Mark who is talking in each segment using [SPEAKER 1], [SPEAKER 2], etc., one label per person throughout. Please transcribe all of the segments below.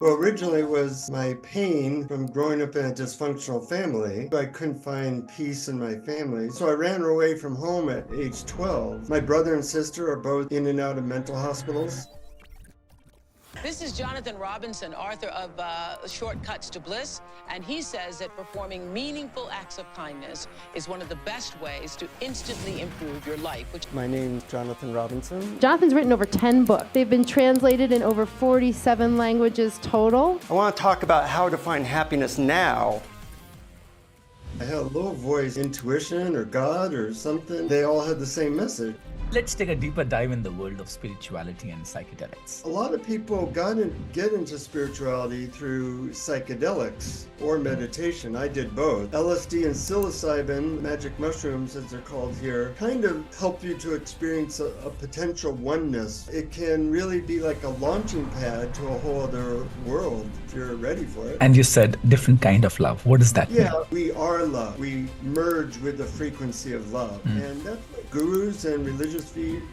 [SPEAKER 1] Well, originally it was my pain from growing up in a dysfunctional family. I couldn't find peace in my family, so I ran away from home at age 12. My brother and sister are both in and out of mental hospitals.
[SPEAKER 2] This is Jonathan Robinson, author of Shortcuts to Bliss, and he says that performing meaningful acts of kindness is one of the best ways to instantly improve your life.
[SPEAKER 1] My name's Jonathan Robinson.
[SPEAKER 3] Jonathan's written over 10 books. They've been translated in over 47 languages total.
[SPEAKER 1] I want to talk about how to find happiness now. I had a little voice, intuition or God or something. They all had the same message.
[SPEAKER 4] Let's take a deeper dive in the world of spirituality and psychedelics.
[SPEAKER 1] A lot of people get into spirituality through psychedelics or meditation. I did both. LSD and psilocybin, magic mushrooms as they're called here, kind of help you to experience a potential oneness. It can really be like a launching pad to a whole other world if you're ready for it.
[SPEAKER 4] And you said different kind of love. What does that mean?
[SPEAKER 1] Yeah, we are love. We merge with the frequency of love. And that's what gurus and religious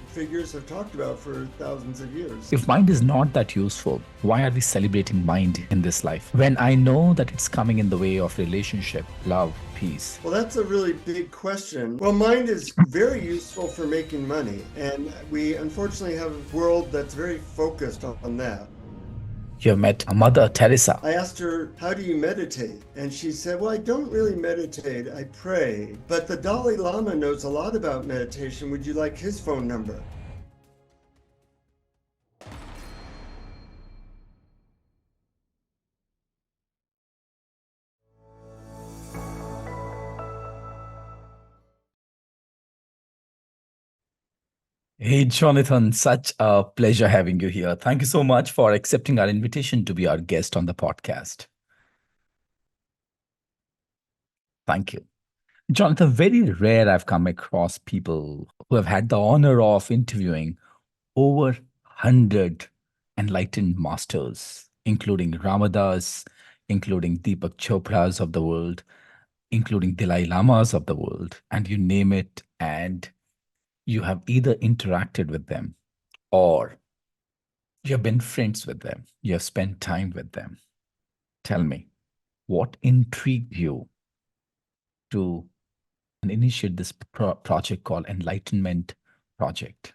[SPEAKER 1] figures have talked about for thousands of years.
[SPEAKER 4] If mind is not that useful, why are we celebrating mind in this life? When I know that it's coming in the way of relationship, love, peace.
[SPEAKER 1] Well, that's a really big question. Well, mind is very useful for making money. And we unfortunately have a world that's very focused on that.
[SPEAKER 4] You have met Mother Teresa.
[SPEAKER 1] I asked her, how do you meditate? And she said, well, I don't really meditate, I pray. But the Dalai Lama knows a lot about meditation. Would you like his phone number?
[SPEAKER 4] Hey, Jonathan, such a pleasure having you here. Thank you so much for accepting our invitation to be our guest on the podcast. Thank you. Jonathan, very rare I've come across people who have had the honor of interviewing over 100 enlightened masters, including Ramadas, including Deepak Chopras of the world, including Dalai Lamas of the world, and you name it, and you have either interacted with them or you have been friends with them, you have spent time with them. Tell me, what intrigued you to initiate this project called Enlightenment Project?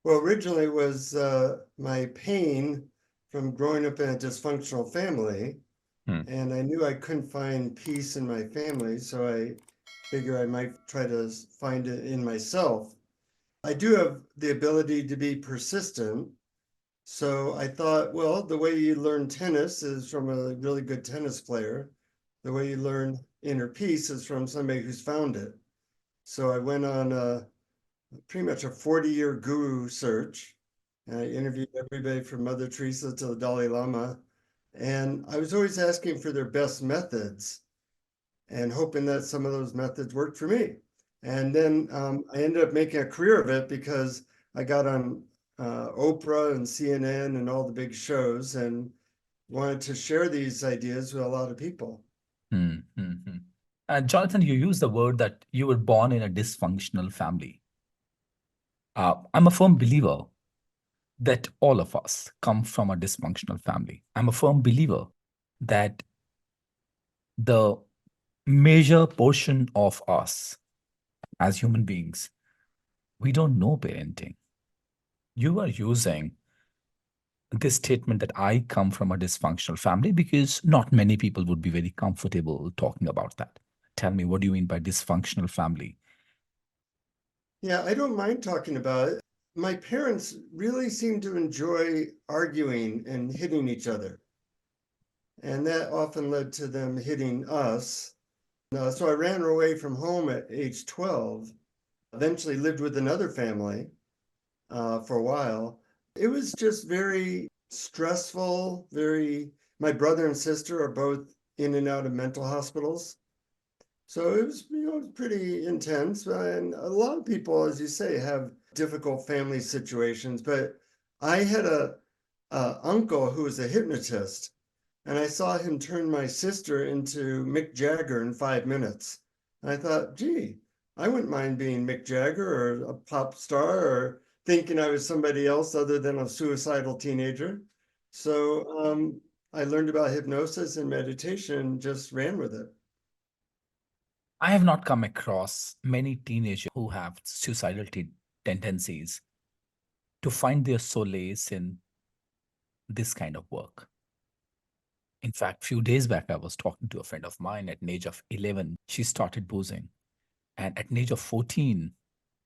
[SPEAKER 1] Well, originally it was my pain from growing up in a dysfunctional family. And I knew I couldn't find peace in my family, so I figure I might try to find it in myself. I do have the ability to be persistent. So I thought, well, the way you learn tennis is from a really good tennis player. The way you learn inner peace is from somebody who's found it. So I went on pretty much a 40-year guru search. And I interviewed everybody from Mother Teresa to the Dalai Lama. And I was always asking for their best methods and hoping that some of those methods worked for me. And then I ended up making a career of it because I got on Oprah and CNN and all the big shows and wanted to share these ideas with a lot of people.
[SPEAKER 4] Jonathan, you used the word that you were born in a dysfunctional family. I'm a firm believer that all of us come from a dysfunctional family. I'm a firm believer that the major portion of us as human beings, we don't know parenting. You are using this statement that I come from a dysfunctional family because not many people would be very comfortable talking about that. Tell me, what do you mean by dysfunctional family?
[SPEAKER 1] Yeah, I don't mind talking about it. My parents really seem to enjoy arguing and hitting each other. And that often led to them hitting us. So I ran away from home at age 12, eventually lived with another family for a while. It was just very stressful, my brother and sister are both in and out of mental hospitals. So it was, pretty intense. And a lot of people, as you say, have difficult family situations. But I had a uncle who was a hypnotist, and I saw him turn my sister into Mick Jagger in 5 minutes. And I thought, gee, I wouldn't mind being Mick Jagger or a pop star or thinking I was somebody else other than a suicidal teenager. So I learned about hypnosis and meditation, just ran with it.
[SPEAKER 4] I have not come across many teenagers who have suicidal tendencies to find their solace in this kind of work. In fact, few days back, I was talking to a friend of mine. At an age of 11, she started boozing. And at an age of 14,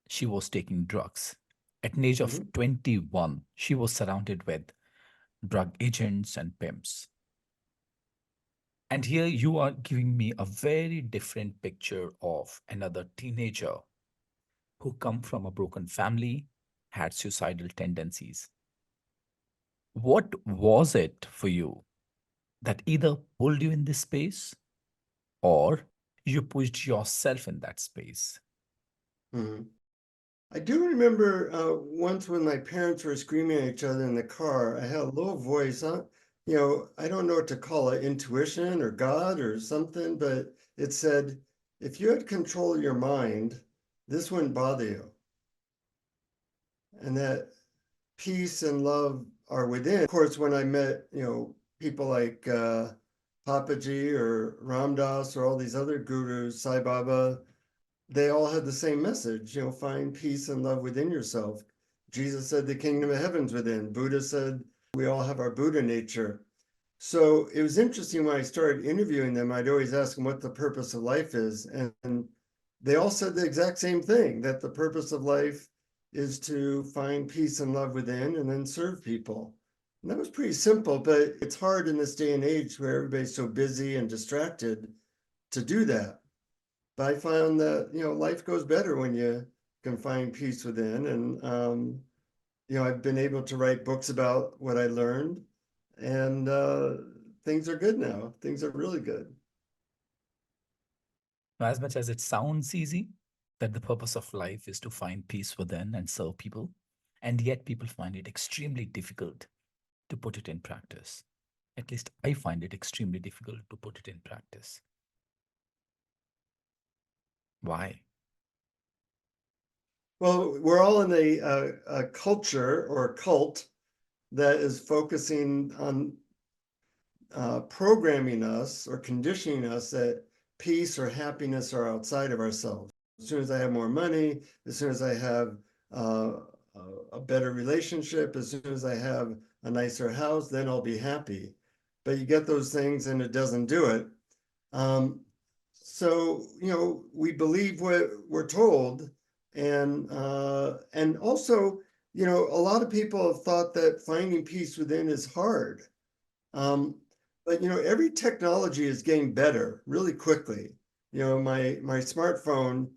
[SPEAKER 4] she was taking drugs. At an age of 21, she was surrounded with drug agents and pimps. And here you are giving me a very different picture of another teenager who come from a broken family, had suicidal tendencies. What was it for you that either pulled you in this space or you pushed yourself in that space?
[SPEAKER 1] Mhm. I do remember once when my parents were screaming at each other in the car, I had a low voice. I don't know what to call it, intuition or God or something, but it said, if you had control of your mind, this wouldn't bother you. And that peace and love are within. Of course, when I met, people like Papaji or Ram Dass or all these other gurus, Sai Baba, they all had the same message, find peace and love within yourself. Jesus said the kingdom of heaven's within. Buddha said we all have our Buddha nature. So it was interesting when I started interviewing them, I'd always ask them what the purpose of life is. And they all said the exact same thing, that the purpose of life is to find peace and love within and then serve people. And that was pretty simple, but it's hard in this day and age where everybody's so busy and distracted to do that. But I found that, life goes better when you can find peace within. And, I've been able to write books about what I learned, and things are good now. Things are really good.
[SPEAKER 4] As much as it sounds easy, that the purpose of life is to find peace within and serve people, and yet people find it extremely difficult to put it in practice. At least I find it extremely difficult to put it in practice. Why?
[SPEAKER 1] Well, we're all in a culture or a cult that is focusing on programming us or conditioning us that peace or happiness are outside of ourselves. As soon as I have more money, as soon as I have a better relationship, as soon as I have a nicer house, then I'll be happy. But you get those things and it doesn't do it. So, we believe what we're told. And also, a lot of people have thought that finding peace within is hard. But every technology is getting better really quickly. My smartphone,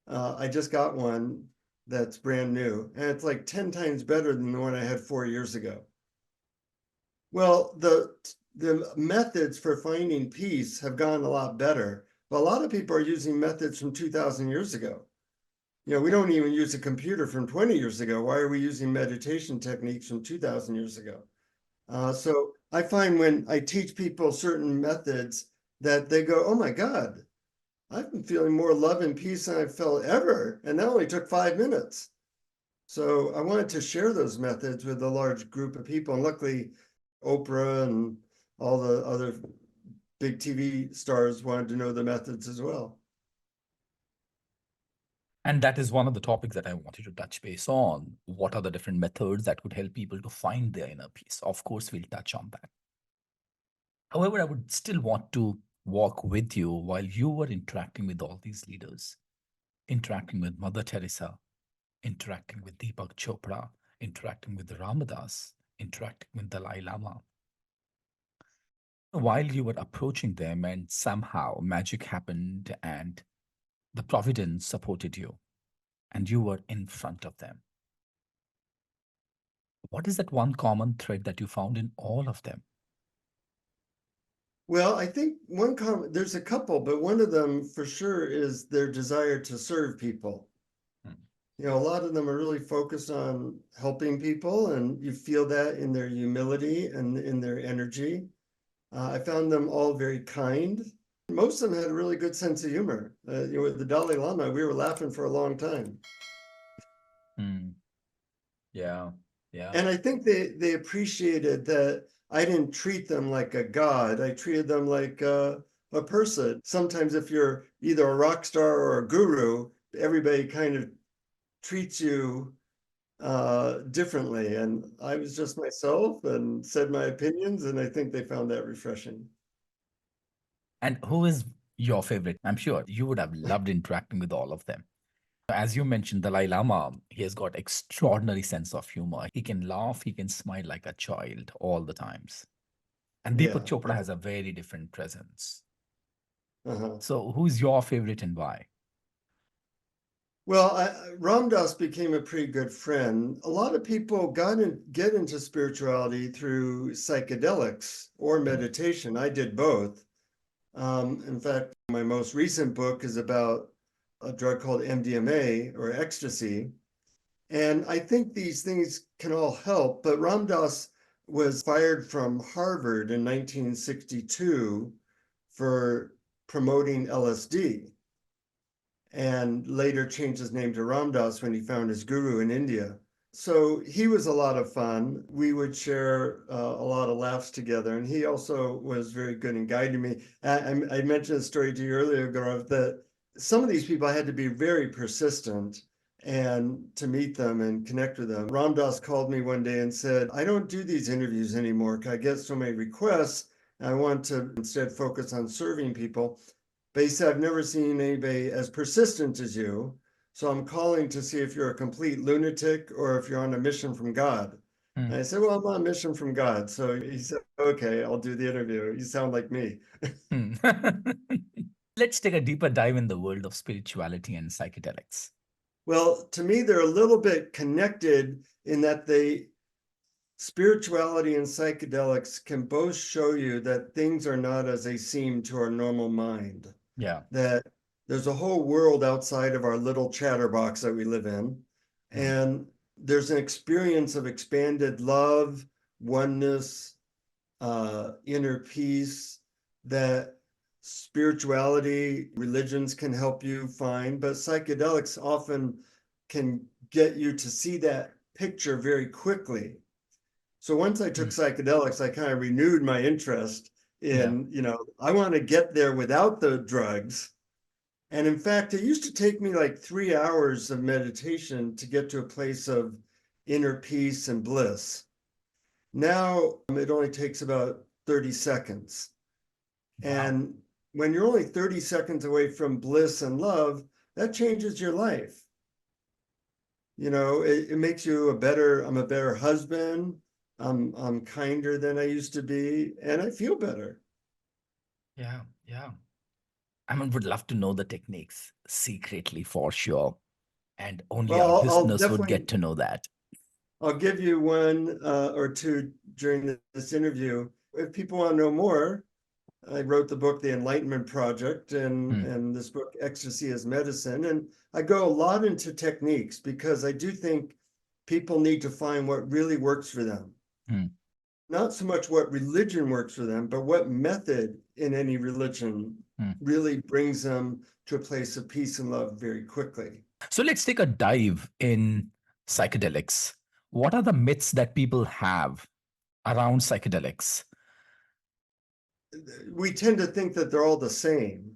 [SPEAKER 1] I just got one that's brand new, and it's like 10 times better than the one I had 4 years ago. Well, the methods for finding peace have gotten a lot better, but a lot of people are using methods from 2,000 years ago. We don't even use a computer from 20 years ago. Why are we using meditation techniques from 2,000 years ago? So I find when I teach people certain methods that they go, oh my God, I've been feeling more love and peace than I've felt ever. And that only took 5 minutes. So I wanted to share those methods with a large group of people. And luckily, Oprah and all the other big TV stars wanted to know the methods as well.
[SPEAKER 4] And that is one of the topics that I wanted to touch base on. What are the different methods that could help people to find their inner peace? Of course, we'll touch on that. However, I would still want to walk with you while you were interacting with all these leaders, interacting with Mother Teresa, interacting with Deepak Chopra, interacting with Ramadas, interacting with Dalai Lama. While you were approaching them and somehow magic happened and the providence supported you and you were in front of them. What is that one common thread that you found in all of them?
[SPEAKER 1] Well, I think there's a couple, but one of them for sure is their desire to serve people. A lot of them are really focused on helping people, and you feel that in their humility and in their energy. I found them all very kind. Most of them had a really good sense of humor. With the Dalai Lama, we were laughing for a long time.
[SPEAKER 4] Yeah. Yeah.
[SPEAKER 1] And I think they appreciated that I didn't treat them like a god. I treated them like a person. Sometimes if you're either a rock star or a guru, everybody kind of treats you differently. And I was just myself and said my opinions, and I think they found that refreshing.
[SPEAKER 4] And who is your favorite? I'm sure you would have loved interacting with all of them. As you mentioned, Dalai Lama, he has got extraordinary sense of humor. He can laugh, he can smile like a child all the times. And Deepak
[SPEAKER 1] Yeah.
[SPEAKER 4] Chopra has a very different presence.
[SPEAKER 1] Uh-huh.
[SPEAKER 4] So who's your favorite and why?
[SPEAKER 1] Well, Ram Dass became a pretty good friend. A lot of people get into spirituality through psychedelics or meditation. I did both. In fact, my most recent book is about a drug called MDMA or ecstasy. And I think these things can all help, but Ram Dass was fired from Harvard in 1962 for promoting LSD, and later changed his name to Ram Dass when he found his guru in India. So he was a lot of fun. We would share a lot of laughs together, and he also was very good in guiding me. I mentioned a story to you earlier, Gaurav, that some of these people I had to be very persistent and to meet them and connect with them. Ram Dass called me one day and said, I don't do these interviews anymore because I get so many requests. I want to instead focus on serving people. But he said, I've never seen anybody as persistent as you. So I'm calling to see if you're a complete lunatic or if you're on a mission from God. And I said, well, I'm on a mission from God. So he said, okay, I'll do the interview. You sound like me.
[SPEAKER 4] Let's take a deeper dive in the world of spirituality and psychedelics.
[SPEAKER 1] Well, to me, they're a little bit connected in that spirituality and psychedelics can both show you that things are not as they seem to our normal mind.
[SPEAKER 4] Yeah.
[SPEAKER 1] That there's a whole world outside of our little chatterbox that we live in. And there's an experience of expanded love, oneness, inner peace that spirituality, religions can help you find, but psychedelics often can get you to see that picture very quickly. So once I took psychedelics, I kind of renewed my interest in, I want to get there without the drugs. And in fact, it used to take me like 3 hours of meditation to get to a place of inner peace and bliss. Now it only takes about 30 seconds. Wow. And when you're only 30 seconds away from bliss and love, that changes your life. It makes you I'm a better husband. I'm kinder than I used to be, and I feel better.
[SPEAKER 4] Yeah. I would love to know the techniques secretly for sure. And only our listeners would get to know that.
[SPEAKER 1] I'll give you one or two during this interview. If people want to know more, I wrote the book, The Enlightenment Project, and this book, Ecstasy as Medicine. And I go a lot into techniques because I do think people need to find what really works for them. Not so much what religion works for them, but what method in any religion really brings them to a place of peace and love very quickly.
[SPEAKER 4] So let's take a dive in psychedelics. What are the myths that people have around psychedelics?
[SPEAKER 1] We tend to think that they're all the same,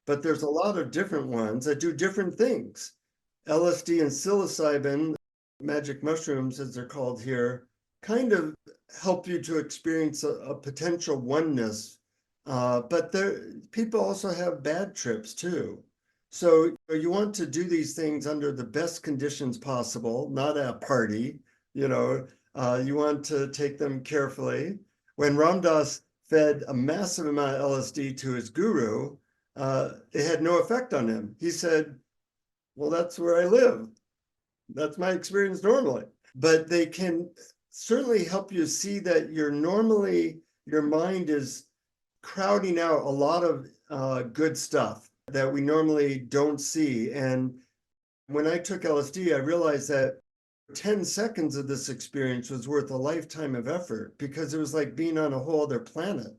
[SPEAKER 1] but there's a lot of different ones that do different things. LSD and psilocybin, magic mushrooms as they're called here, kind of help you to experience a potential oneness. But people also have bad trips too. So you want to do these things under the best conditions possible, not at a party. You want to take them carefully. When Ram Dass fed a massive amount of LSD to his guru, it had no effect on him. He said, well, that's where I live. That's my experience normally. But they can certainly help you see that your mind is crowding out a lot of good stuff that we normally don't see. And when I took LSD, I realized that 10 seconds of this experience was worth a lifetime of effort because it was like being on a whole other planet.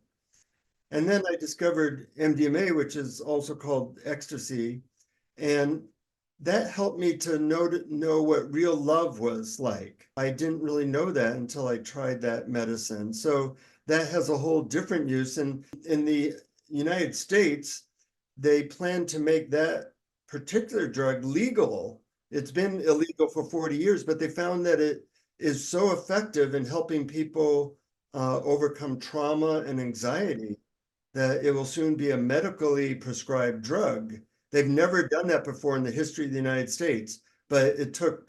[SPEAKER 1] And then I discovered MDMA, which is also called ecstasy. And that helped me to know what real love was like. I didn't really know that until I tried that medicine. So that has a whole different use. And in the United States, they plan to make that particular drug legal. It's been illegal for 40 years, but they found that it is so effective in helping people overcome trauma and anxiety that it will soon be a medically prescribed drug. They've never done that before in the history of the United States, but it took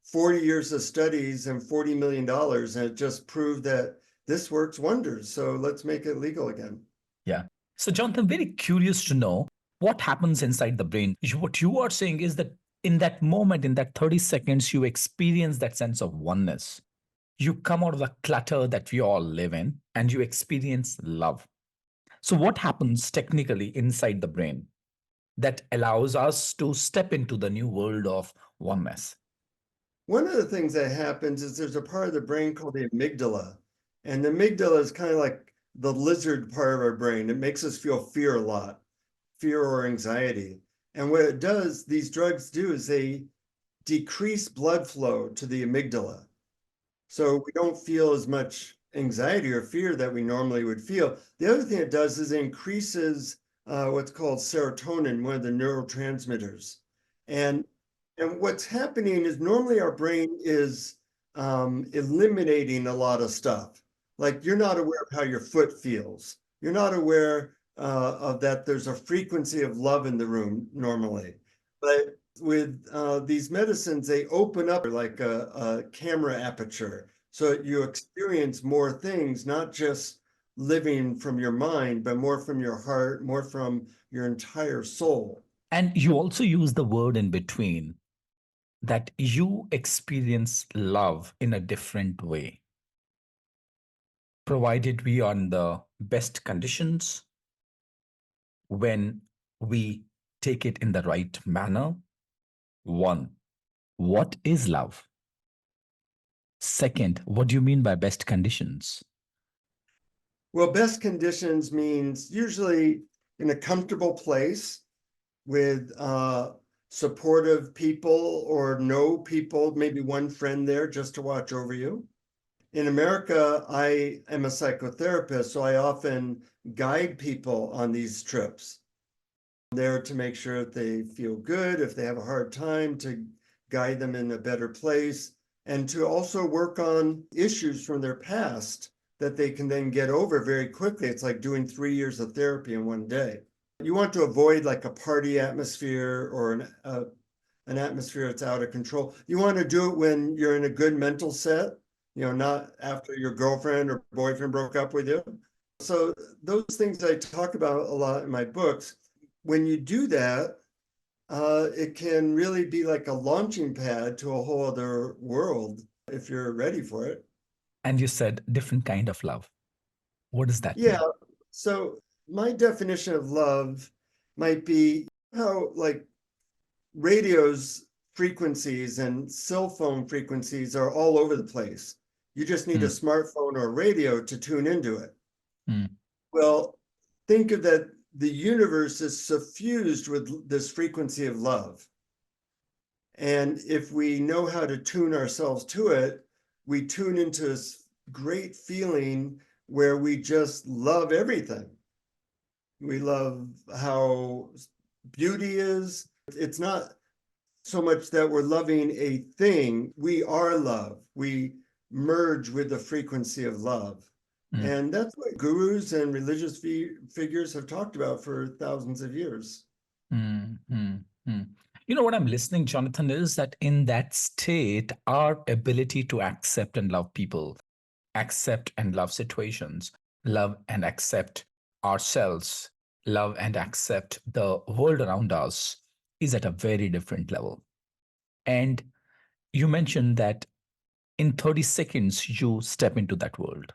[SPEAKER 1] 40 years of studies and $40 million, and it just proved that this works wonders. So let's make it legal again.
[SPEAKER 4] Yeah. So, Jonathan, I'm very curious to know what happens inside the brain. What you are saying is that in that moment, in that 30 seconds, you experience that sense of oneness. You come out of the clutter that we all live in and you experience love. So, what happens technically inside the brain that allows us to step into the new world of oneness?
[SPEAKER 1] One of the things that happens is there's a part of the brain called the amygdala. And the amygdala is kind of like the lizard part of our brain. It makes us feel fear a lot, fear or anxiety. And what it does, these drugs do, is they decrease blood flow to the amygdala. So we don't feel as much anxiety or fear that we normally would feel. The other thing it does is it increases what's called serotonin, one of the neurotransmitters. And what's happening is normally our brain is eliminating a lot of stuff. Like you're not aware of how your foot feels. You're not aware of that there's a frequency of love in the room normally. But with these medicines, they open up like a camera aperture. So you experience more things, not just living from your mind, but more from your heart, more from your entire soul.
[SPEAKER 4] And you also use the word in between that you experience love in a different way, provided we are in the best conditions, when we take it in the right manner. One, what is love? Second, what do you mean by best conditions?
[SPEAKER 1] Well, best conditions means usually in a comfortable place with supportive people or no people, maybe one friend there just to watch over you. In America, I am a psychotherapist, so I often guide people on these trips. I'm there to make sure that they feel good, if they have a hard time, to guide them in a better place, and to also work on issues from their past that they can then get over very quickly. It's like doing 3 years of therapy in one day. You want to avoid like a party atmosphere or an atmosphere that's out of control. You want to do it when you're in a good mental set, not after your girlfriend or boyfriend broke up with you. So those things I talk about a lot in my books. When you do that, it can really be like a launching pad to a whole other world if you're ready for it.
[SPEAKER 4] And you said different kind of love. What does that mean?
[SPEAKER 1] Yeah. So my definition of love might be how like radio's frequencies and cell phone frequencies are all over the place. You just need a smartphone or a radio to tune into it. Well, think of that. The universe is suffused with this frequency of love. And if we know how to tune ourselves to it, we tune into this great feeling where we just love everything. We love how beauty is. It's not so much that we're loving a thing, we are love. We merge with the frequency of love. And that's what gurus and religious figures have talked about for thousands of years.
[SPEAKER 4] You know what I'm listening, Jonathan, is that in that state, our ability to accept and love people, accept and love situations, love and accept ourselves, love and accept the world around us is at a very different level. And you mentioned that in 30 seconds, you step into that world.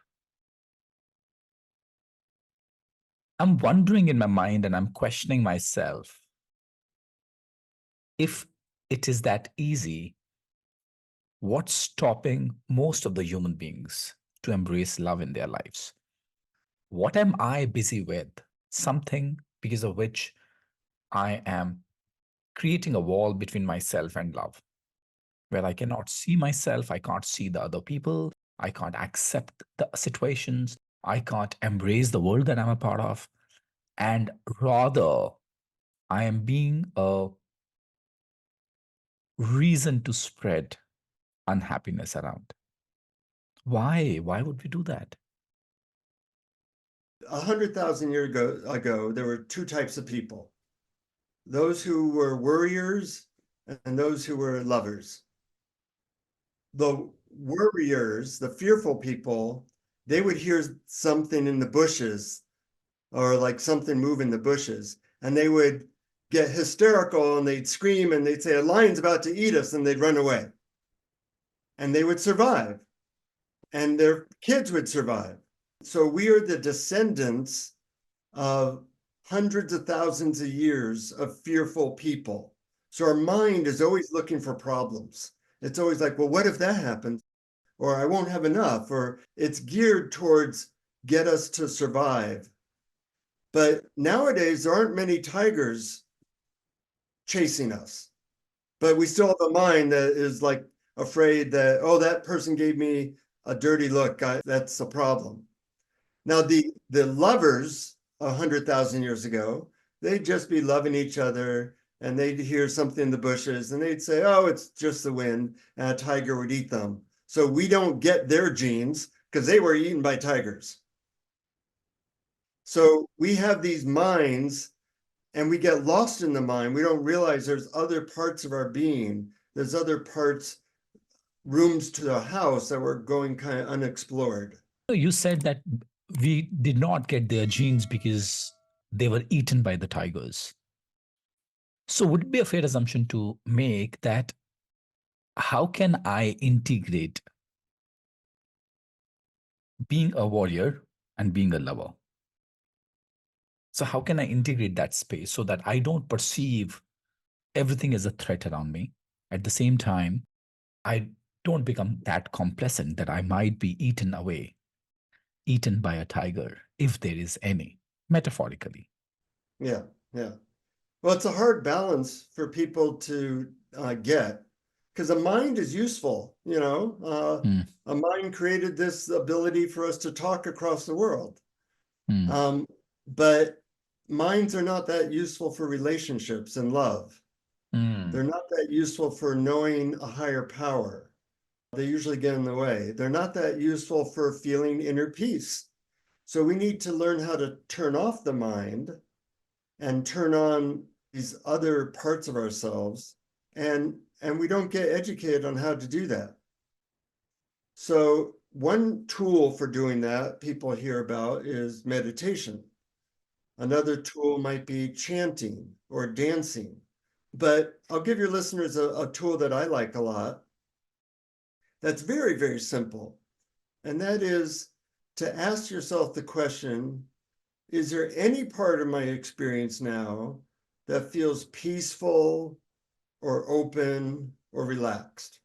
[SPEAKER 4] I'm wondering in my mind and I'm questioning myself, if it is that easy, what's stopping most of the human beings to embrace love in their lives? What am I busy with? Something because of which I am creating a wall between myself and love, where I cannot see myself, I can't see the other people, I can't accept the situations, I can't embrace the world that I'm a part of, and rather I am being a reason to spread unhappiness around. Why? Why would we do that?
[SPEAKER 1] 100,000 years ago, there were two types of people: those who were worriers and those who were lovers. The worriers, the fearful people, they would hear something in the bushes or like something move in the bushes, and they would get hysterical and they'd scream and they'd say, a lion's about to eat us, and they'd run away. And they would survive, and their kids would survive. So we are the descendants of hundreds of thousands of years of fearful people. So our mind is always looking for problems. It's always like, well, what if that happens? Or I won't have enough, or it's geared towards get us to survive. But nowadays, there aren't many tigers chasing us, but we still have a mind that is like afraid that, oh, that person gave me a dirty look. That's a problem. Now, the lovers 100,000 years ago, they'd just be loving each other, and they'd hear something in the bushes and they'd say, oh, it's just the wind, and a tiger would eat them. So we don't get their genes because they were eaten by tigers. So we have these minds and we get lost in the mind. We don't realize there's other parts of our being. There's other parts, rooms to the house that were going kind of unexplored.
[SPEAKER 4] You said that we did not get their genes because they were eaten by the tigers. So would it be a fair assumption to make that how can I integrate being a warrior and being a lover? So how can I integrate that space so that I don't perceive everything as a threat around me? At the same time, I don't become that complacent that I might be eaten away, eaten by a tiger, if there is any, metaphorically.
[SPEAKER 1] Yeah, yeah. Well, it's a hard balance for people to get, because a mind is useful, you know. A mind created this ability for us to talk across the world. But minds are not that useful for relationships and love. They're not that useful for knowing a higher power. They usually get in the way. They're not that useful for feeling inner peace. So we need to learn how to turn off the mind and turn on these other parts of ourselves. And we don't get educated on how to do that. So one tool for doing that people hear about is meditation. Another tool might be chanting or dancing. But I'll give your listeners a tool that I like a lot that's very, very simple. And that is to ask yourself the question, is there any part of my experience now that feels peaceful or open or relaxed?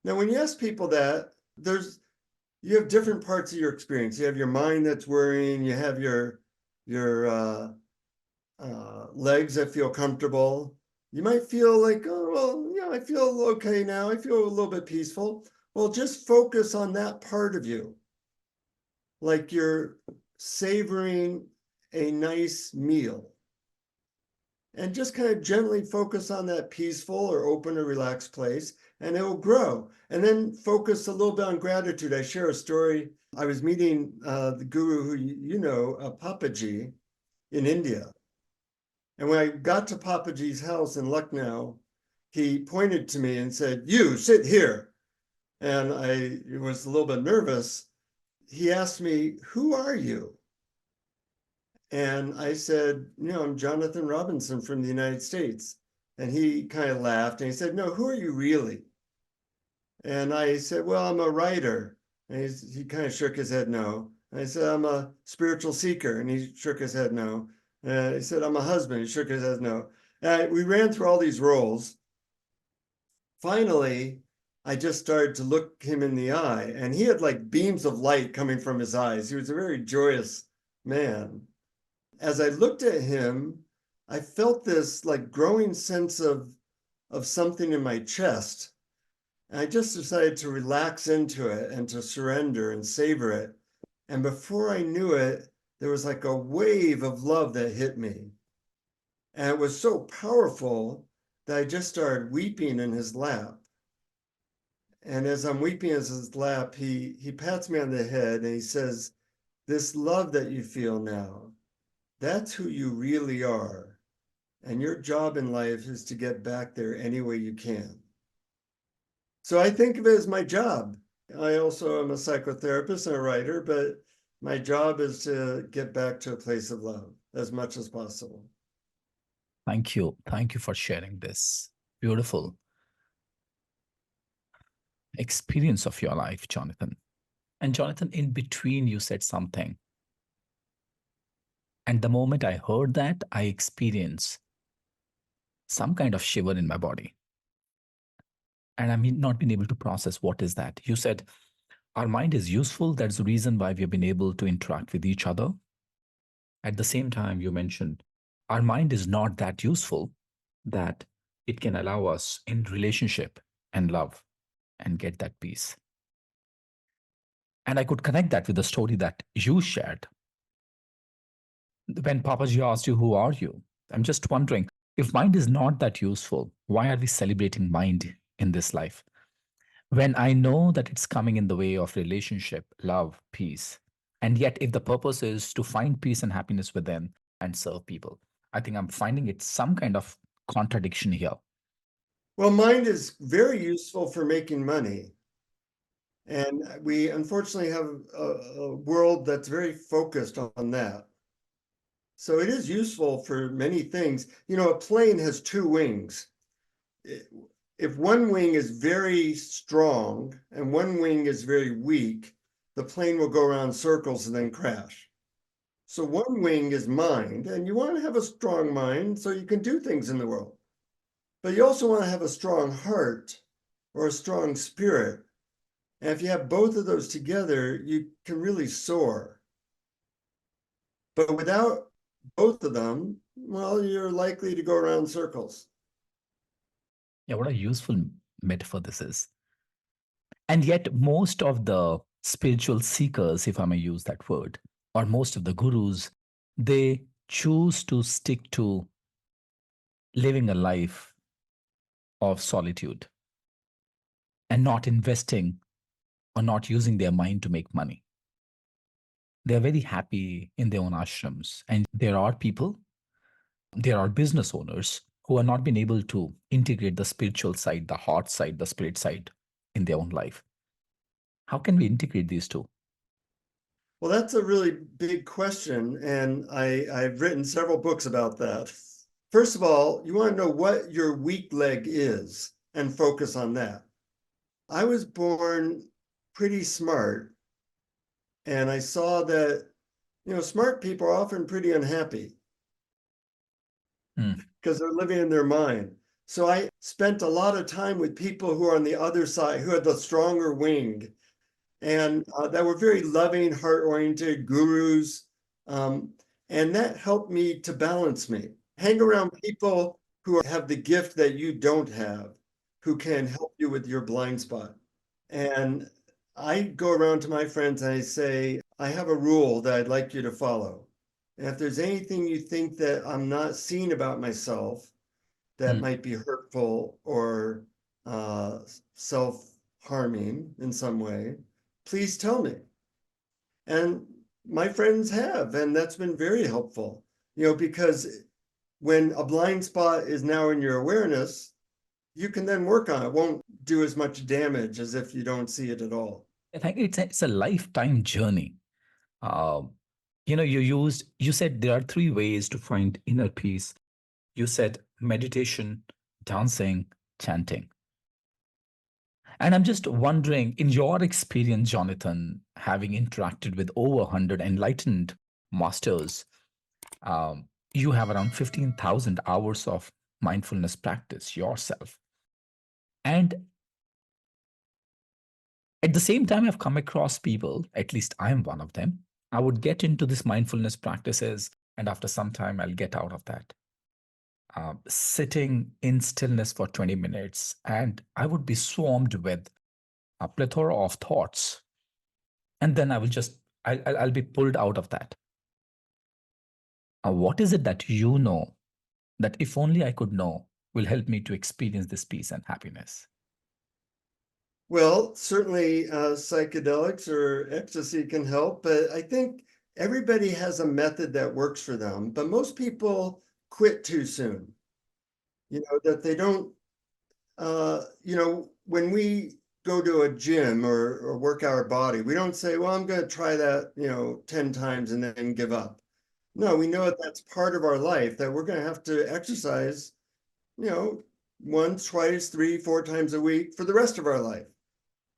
[SPEAKER 1] Now, when you ask people that, you have different parts of your experience. You have your mind that's worrying, you have your legs that feel comfortable. You might feel like, oh, well, yeah, I feel okay now. I feel a little bit peaceful. Well, just focus on that part of you. Like you're savoring a nice meal. And just kind of gently focus on that peaceful or open or relaxed place, and it will grow. And then focus a little bit on gratitude. I share a story. I was meeting the guru who you know, Papaji, in India. And when I got to Papaji's house in Lucknow, he pointed to me and said, "You sit here." And I was a little bit nervous. He asked me, "Who are you?" And I said, I'm Jonathan Robinson from the United States. And he kind of laughed and he said, "No, who are you really?" And I said, "Well, I'm a writer." And he kind of shook his head, no. And I said, "I'm a spiritual seeker." And he shook his head, no. And he said, "I'm a husband." He shook his head, no. And we ran through all these roles. Finally, I just started to look him in the eye, and he had like beams of light coming from his eyes. He was a very joyous man. As I looked at him, I felt this like growing sense of something in my chest. And I just decided to relax into it and to surrender and savor it. And before I knew it, there was like a wave of love that hit me. And it was so powerful that I just started weeping in his lap. And as I'm weeping in his lap, he pats me on the head and he says, "This love that you feel now, that's who you really are. And your job in life is to get back there any way you can." So I think of it as my job. I also am a psychotherapist and a writer, but my job is to get back to a place of love as much as possible.
[SPEAKER 4] Thank you. Thank you for sharing this beautiful experience of your life, Jonathan. And Jonathan, in between, you said something. And the moment I heard that, I experienced some kind of shiver in my body. And I mean, not been able to process what is that. You said, our mind is useful. That's the reason why we've been able to interact with each other. At the same time, you mentioned, our mind is not that useful that it can allow us in relationship and love and get that peace. And I could connect that with the story that you shared. When Papaji asked you, who are you? I'm just wondering, if mind is not that useful, why are we celebrating mind in this life? When I know that it's coming in the way of relationship, love, peace. And yet, if the purpose is to find peace and happiness within and serve people, I think I'm finding it some kind of contradiction here.
[SPEAKER 1] Well, mind is very useful for making money. And we unfortunately have a world that's very focused on that. So it is useful for many things. You know, a plane has two wings. If one wing is very strong and one wing is very weak, the plane will go around circles and then crash. So one wing is mind, and you want to have a strong mind so you can do things in the world. But you also want to have a strong heart or a strong spirit. And if you have both of those together, you can really soar. But without both of them, well, you're likely to go around circles.
[SPEAKER 4] Yeah, what a useful metaphor this is. And yet, most of the spiritual seekers, if I may use that word, or most of the gurus, they choose to stick to living a life of solitude and not investing or not using their mind to make money. They are very happy in their own ashrams. And there are people, there are business owners who have not been able to integrate the spiritual side, the heart side, the spirit side in their own life. How can we integrate these two?
[SPEAKER 1] Well, that's a really big question. And I've written several books about that. First of all, you want to know what your weak leg is and focus on that. I was born pretty smart. And I saw that, you know, smart people are often pretty unhappy because they're living in their mind. So I spent a lot of time with people who are on the other side, who had the stronger wing, and that were very loving, heart-oriented gurus. And that helped me to balance me. Hang around people who have the gift that you don't have, who can help you with your blind spot. And I go around to my friends and I say, I have a rule that I'd like you to follow. And if there's anything you think that I'm not seeing about myself that might be hurtful or self-harming in some way, please tell me. And my friends have, and that's been very helpful, you know, because when a blind spot is now in your awareness, you can then work on it. It won't do as much damage as if you don't see it at all.
[SPEAKER 4] I think it's a lifetime journey. You know, you said there are 3 ways to find inner peace. You said meditation, dancing, chanting. And I'm just wondering, in your experience, Jonathan, having interacted with over 100 enlightened masters, you have around 15,000 hours of mindfulness practice yourself. And at the same time, I've come across people, at least I'm one of them, I would get into this mindfulness practices, and after some time, I'll get out of that. sitting in stillness for 20 minutes, and I would be swarmed with a plethora of thoughts. And then I'll be pulled out of that. What is it that you know that if only I could know will help me to experience this peace and happiness?
[SPEAKER 1] Well, certainly psychedelics or ecstasy can help, but I think everybody has a method that works for them. But most people quit too soon. That they don't, when we go to a gym or work our body, we don't say, well, I'm going to try that, 10 times and then give up. No, we know that that's part of our life, that we're going to have to exercise, once, twice, 3, 4 times a week for the rest of our life.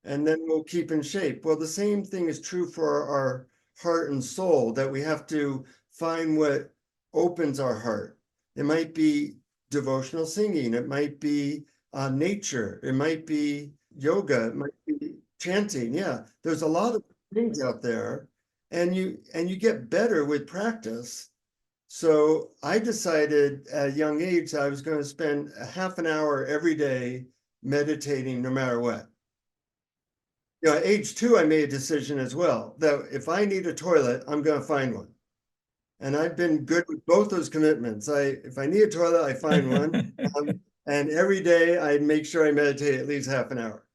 [SPEAKER 1] And then we'll keep in shape. Well, the same thing is true for our heart and soul, that we have to find what opens our heart. It might be devotional singing, it might be nature, it might be yoga, it might be chanting. Yeah, there's a lot of things out there, and you get better with practice. So I decided at a young age I was going to spend a half an hour every day meditating no matter what. At age 2, I made a decision as well that if I need a toilet, I'm going to find one. And I've been good with both those commitments. If I need a toilet, I find one. And every day I make sure I meditate at least half an hour.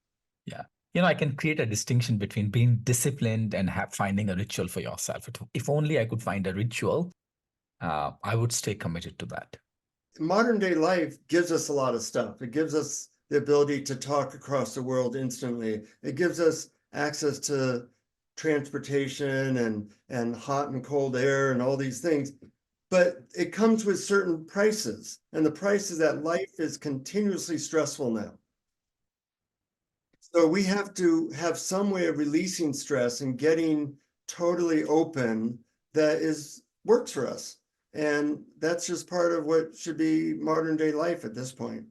[SPEAKER 4] Yeah. I can create a distinction between being disciplined and finding a ritual for yourself. If only I could find a ritual, I would stay committed to that.
[SPEAKER 1] Modern day life gives us a lot of stuff. It gives us the ability to talk across the world instantly. It gives us access to transportation and hot and cold air and all these things. But it comes with certain prices. And the price is that life is continuously stressful now. So we have to have some way of releasing stress and getting totally open that works for us. And that's just part of what should be modern day life at this point.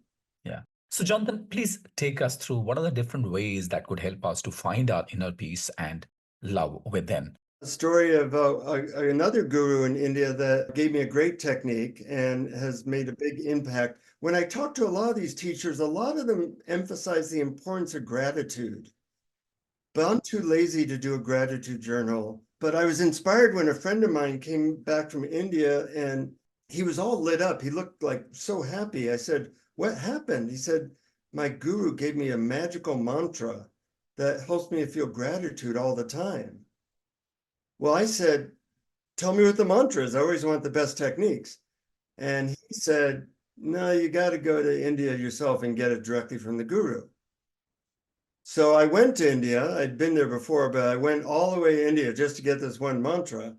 [SPEAKER 4] Yeah. So Jonathan, please take us through what are the different ways that could help us to find our inner peace and love within.
[SPEAKER 1] A story of another guru in India that gave me a great technique and has made a big impact. When I talk to a lot of these teachers, a lot of them emphasize the importance of gratitude. But I'm too lazy to do a gratitude journal. But I was inspired when a friend of mine came back from India and he was all lit up. He looked like so happy. I said, what happened? He said, my guru gave me a magical mantra that helps me to feel gratitude all the time. Well, I said, tell me what the mantra is. I always want the best techniques. And he said, no, you got to go to India yourself and get it directly from the guru. So I went to India. I'd been there before, but I went all the way to India just to get this one mantra.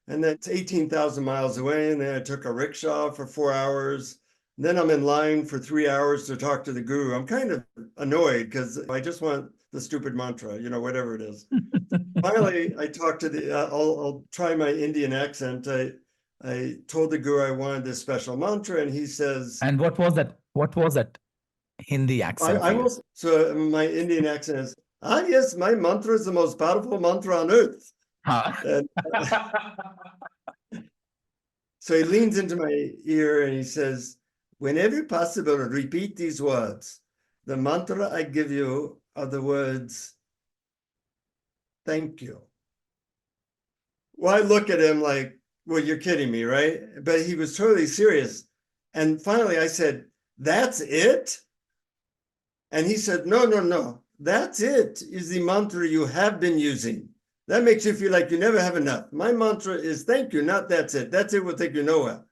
[SPEAKER 1] And that's 18,000 miles away. And then I took a rickshaw for 4 hours. Then I'm in line for 3 hours to talk to the guru. I'm kind of annoyed because I just want the stupid mantra, whatever it is. Finally, I talked to I'll try my Indian accent. I told the guru I wanted this special mantra, and he says.
[SPEAKER 4] And what was that? What was that Hindi accent?
[SPEAKER 1] So my Indian accent is, yes, my mantra is the most powerful mantra on earth. And, so he leans into my ear and he says, whenever possible, repeat these words. The mantra I give you are the words, thank you. Well, I look at him like, well, you're kidding me, right? But he was totally serious. And finally I said, that's it? And he said, no. That's it is the mantra you have been using. That makes you feel like you never have enough. My mantra is thank you, not that's it. That's it will take you nowhere.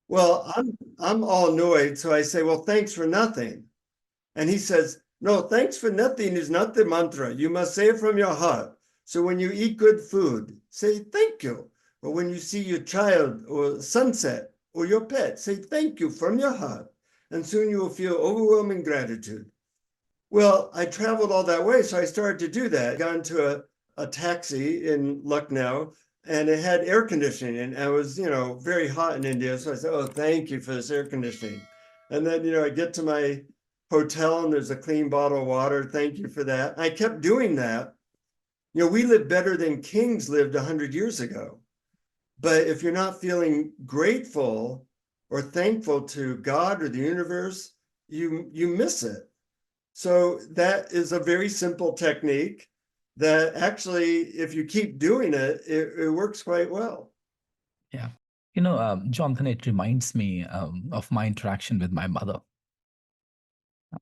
[SPEAKER 1] Well, I'm all annoyed. So I say, well, thanks for nothing. And he says, no, thanks for nothing is not the mantra. You must say it from your heart. So when you eat good food, say thank you. Or when you see your child or sunset or your pet, say thank you from your heart. And soon you will feel overwhelming gratitude. Well, I traveled all that way, so I started to do that. I got into a taxi in Lucknow, and it had air conditioning, and I was, very hot in India. So I said, oh, thank you for this air conditioning. And then, I get to my hotel and there's a clean bottle of water. Thank you for that. I kept doing that. We live better than kings lived 100 years ago. But if you're not feeling grateful, or thankful to God or the universe, you miss it. So that is a very simple technique that actually, if you keep doing it, it works quite well.
[SPEAKER 4] Yeah. Jonathan, it reminds me of my interaction with my mother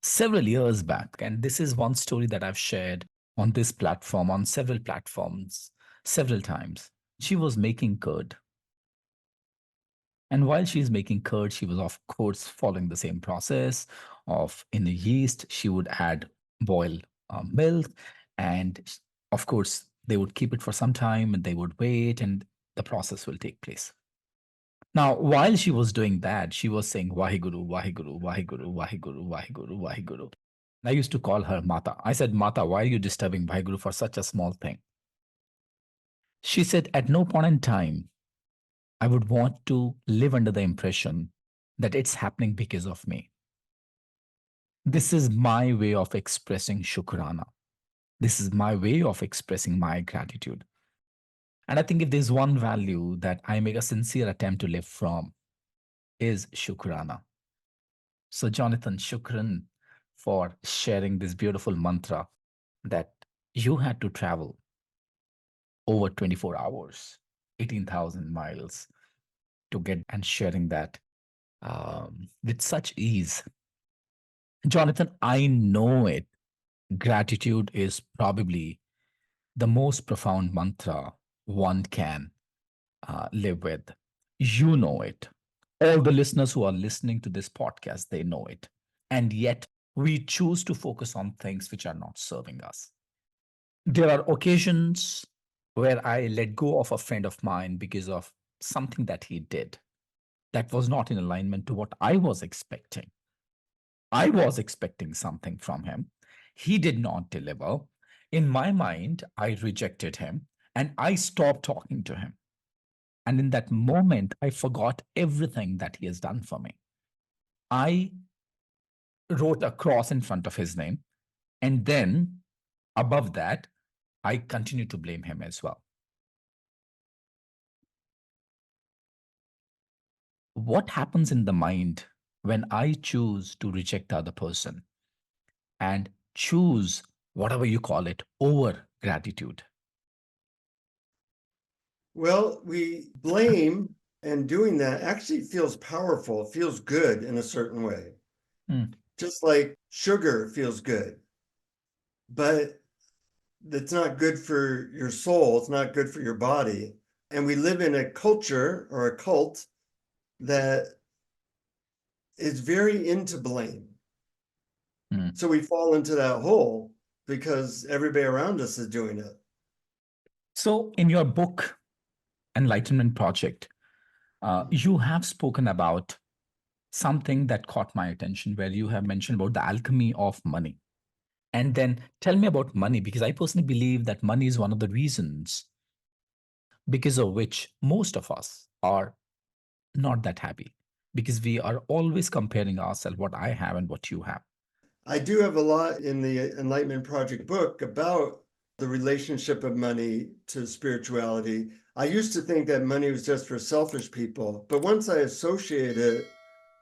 [SPEAKER 4] several years back. And this is one story that I've shared on this platform, on several platforms, several times. She was making curd. And while she's making curd, she was, of course, following the same process of in the yeast, she would add boil milk. And of course, they would keep it for some time and they would wait and the process will take place. Now, while she was doing that, she was saying, Vaheguru, Vaheguru, Vaheguru, Vaheguru, Vaheguru, Vaheguru. I used to call her Mata. I said, Mata, why are you disturbing Vaheguru for such a small thing? She said, at no point in time, I would want to live under the impression that it's happening because of me. This is my way of expressing Shukrana. This is my way of expressing my gratitude. And I think if there's one value that I make a sincere attempt to live from is Shukrana. So, Jonathan, Shukran for sharing this beautiful mantra that you had to travel over 24 hours, 18,000 miles to get and sharing that with such ease. Jonathan, I know it. Gratitude is probably the most profound mantra one can live with. You know it. All the listeners who are listening to this podcast, they know it. And yet we choose to focus on things which are not serving us. There are occasions where I let go of a friend of mine because of something that he did that was not in alignment to what I was expecting. I was expecting something from him. He did not deliver. In my mind, I rejected him and I stopped talking to him. And in that moment, I forgot everything that he has done for me. I wrote a cross in front of his name. And then above that, I continued to blame him as well. What happens in the mind when I choose to reject the other person and choose whatever you call it over gratitude?
[SPEAKER 1] Well, we blame, and doing that actually feels powerful, feels good in a certain way. Just like sugar feels good, but it's not good for your soul, it's not good for your body. And we live in a culture or a cult that is very into blame. So we fall into that hole because everybody around us is doing it.
[SPEAKER 4] So in your book, Enlightenment Project, you have spoken about something that caught my attention, where you have mentioned about the alchemy of money. And then tell me about money, because I personally believe that money is one of the reasons because of which most of us are not that happy, because we are always comparing ourselves, what I have and what you have.
[SPEAKER 1] I do have a lot in the Enlightenment Project book about the relationship of money to spirituality. I used to think that money was just for selfish people, but once I associate it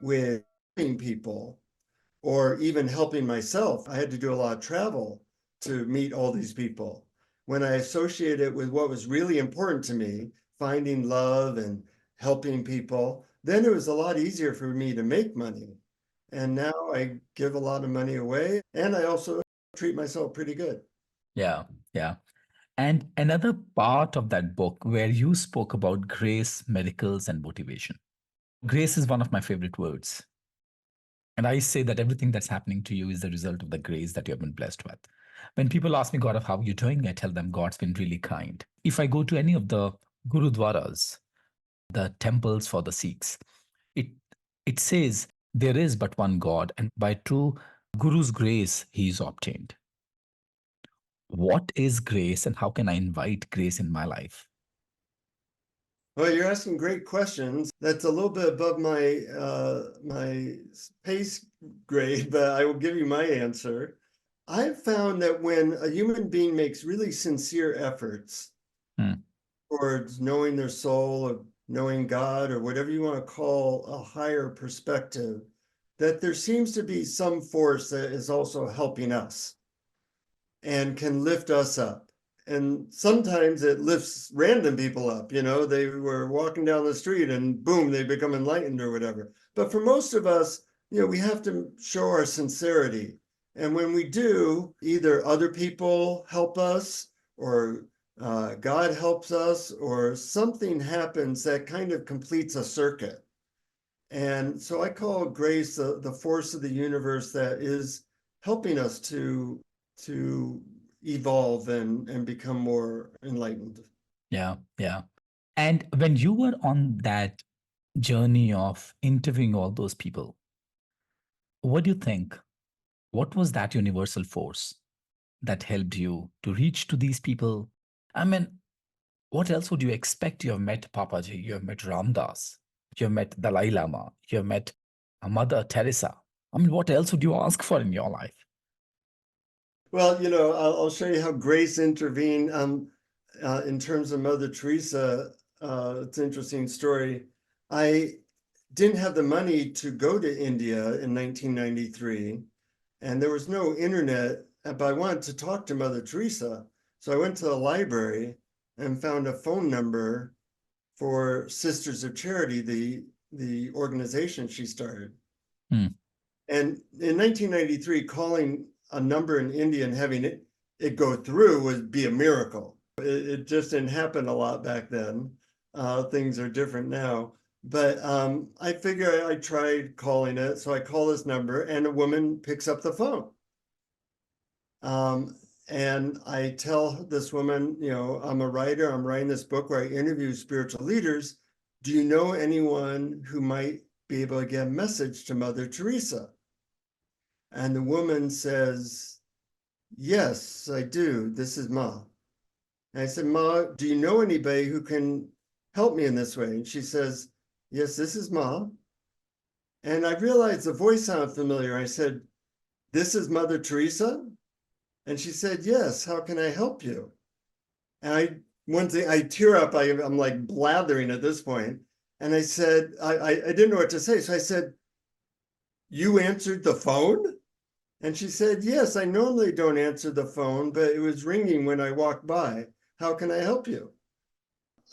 [SPEAKER 1] with helping people or even helping myself, I had to do a lot of travel to meet all these people. When I associate it with what was really important to me, finding love and helping people, then it was a lot easier for me to make money. And now I give a lot of money away, and I also treat myself pretty good.
[SPEAKER 4] Yeah, yeah. And another part of that book where you spoke about grace, miracles, and motivation. Grace is one of my favorite words. And I say that everything that's happening to you is the result of the grace that you have been blessed with. When people ask me, God, how are you doing? I tell them God's been really kind. If I go to any of the gurudwaras, the temples for the Sikhs, it says there is but one God, and by true Guru's grace, he is obtained. What is grace, and how can I invite grace in my life?
[SPEAKER 1] Well, you're asking great questions. That's a little bit above my my pace grade, but I will give you my answer. I've found that when a human being makes really sincere efforts towards knowing their soul, of knowing God, or whatever you want to call a higher perspective, that there seems to be some force that is also helping us and can lift us up. And sometimes it lifts random people up. You know, they were walking down the street and boom, they become enlightened or whatever. But for most of us, you know, we have to show our sincerity. And when we do, either other people help us, or God helps us, or something happens that kind of completes a circuit. And so I call grace the force of the universe that is helping us to evolve and become more enlightened.
[SPEAKER 4] Yeah, yeah. And when you were on that journey of interviewing all those people, what do you think? What was that universal force that helped you to reach to these people? I mean, what else would you expect? You have met Papaji, you have met Ramdas, you have met Dalai Lama, you have met Mother Teresa. I mean, what else would you ask for in your life?
[SPEAKER 1] Well, you know, I'll show you how grace intervened in terms of Mother Teresa. It's an interesting story. I didn't have the money to go to India in 1993, and there was no internet, but I wanted to talk to Mother Teresa. So I went to the library and found a phone number for Sisters of Charity, the organization she started. And in 1993, calling a number in India and having it go through would be a miracle. It just didn't happen a lot back then. Things are different now. But I figure I tried calling it. So I call this number and a woman picks up the phone. And I tell this woman, you know, I'm a writer, I'm writing this book where I interview spiritual leaders. Do you know anyone who might be able to get a message to Mother Teresa? And the woman says, yes, I do. This is Ma. And I said, Ma, do you know anybody who can help me in this way? And she says, yes, this is Ma. And I realized the voice sounded familiar. I said, this is Mother Teresa? And she said, yes, how can I help you? And I tear up, I'm like blathering at this point. And I said, I didn't know what to say. So I said, you answered the phone? And she said, yes, I normally don't answer the phone, but it was ringing when I walked by. How can I help you?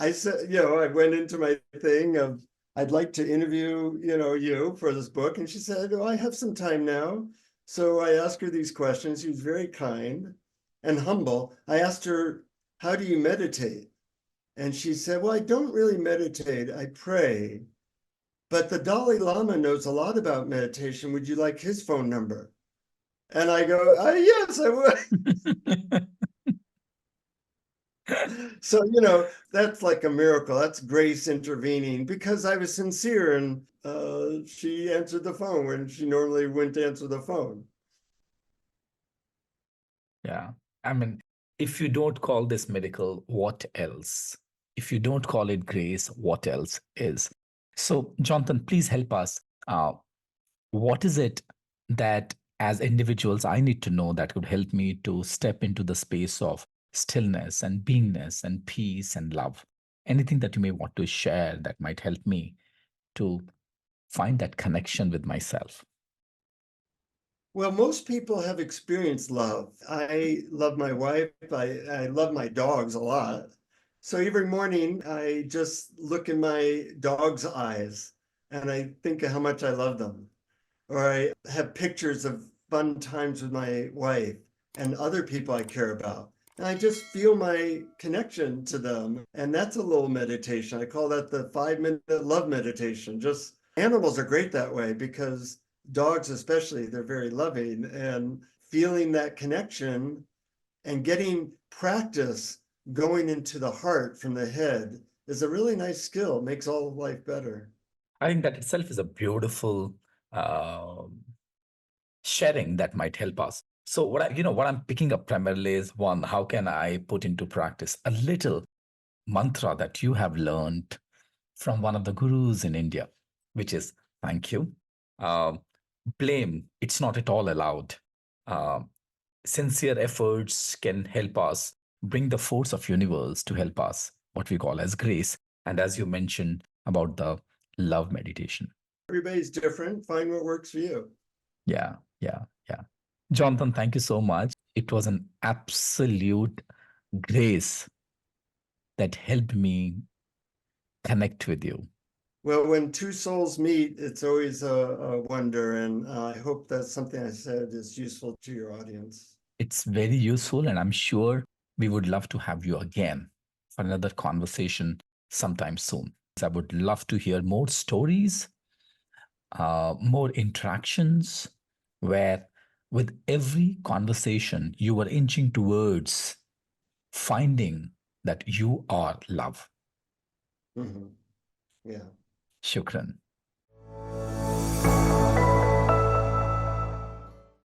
[SPEAKER 1] I said, you know, I went into my thing of, I'd like to interview, you know, you for this book. And she said, oh, I have some time now. So I asked her these questions. She was very kind and humble. I asked her, how do you meditate? And she said, well, I don't really meditate. I pray. But the Dalai Lama knows a lot about meditation. Would you like his phone number? And I go, yes, I would. So, you know, that's like a miracle. That's grace intervening because I was sincere, and she answered the phone when she normally wouldn't answer the phone.
[SPEAKER 4] Yeah. I mean, if you don't call this medical, what else? If you don't call it grace, what else is? So, Jonathan, please help us. What is it that as individuals I need to know that could help me to step into the space of stillness and beingness and peace and love? Anything that you may want to share that might help me to find that connection with myself?
[SPEAKER 1] Well, most people have experienced love. I love my wife. I love my dogs a lot. So every morning I just look in my dog's eyes and I think of how much I love them. Or I have pictures of fun times with my wife and other people I care about. And I just feel my connection to them. And that's a little meditation. I call that the 5-minute love meditation. Just animals are great that way because dogs especially, they're very loving, and feeling that connection and getting practice going into the heart from the head is a really nice skill. It makes all of life better.
[SPEAKER 4] I think that itself is a beautiful sharing that might help us. So what I'm picking up primarily is, one, how can I put into practice a little mantra that you have learned from one of the gurus in India, which is thank you. Blame, it's not at all allowed. Sincere efforts can help us bring the force of universe to help us, what we call as grace. And as you mentioned, about the love meditation.
[SPEAKER 1] Everybody's different. Find what works for you.
[SPEAKER 4] Yeah. Jonathan, thank you so much. It was an absolute grace that helped me connect with you.
[SPEAKER 1] Well, when two souls meet, it's always a wonder, and I hope that something I said is useful to your audience.
[SPEAKER 4] It's very useful, and I'm sure we would love to have you again for another conversation sometime soon. I would love to hear more stories, more interactions, where with every conversation you were inching towards finding that you are love.
[SPEAKER 1] Mm-hmm. Yeah.
[SPEAKER 4] Shukran.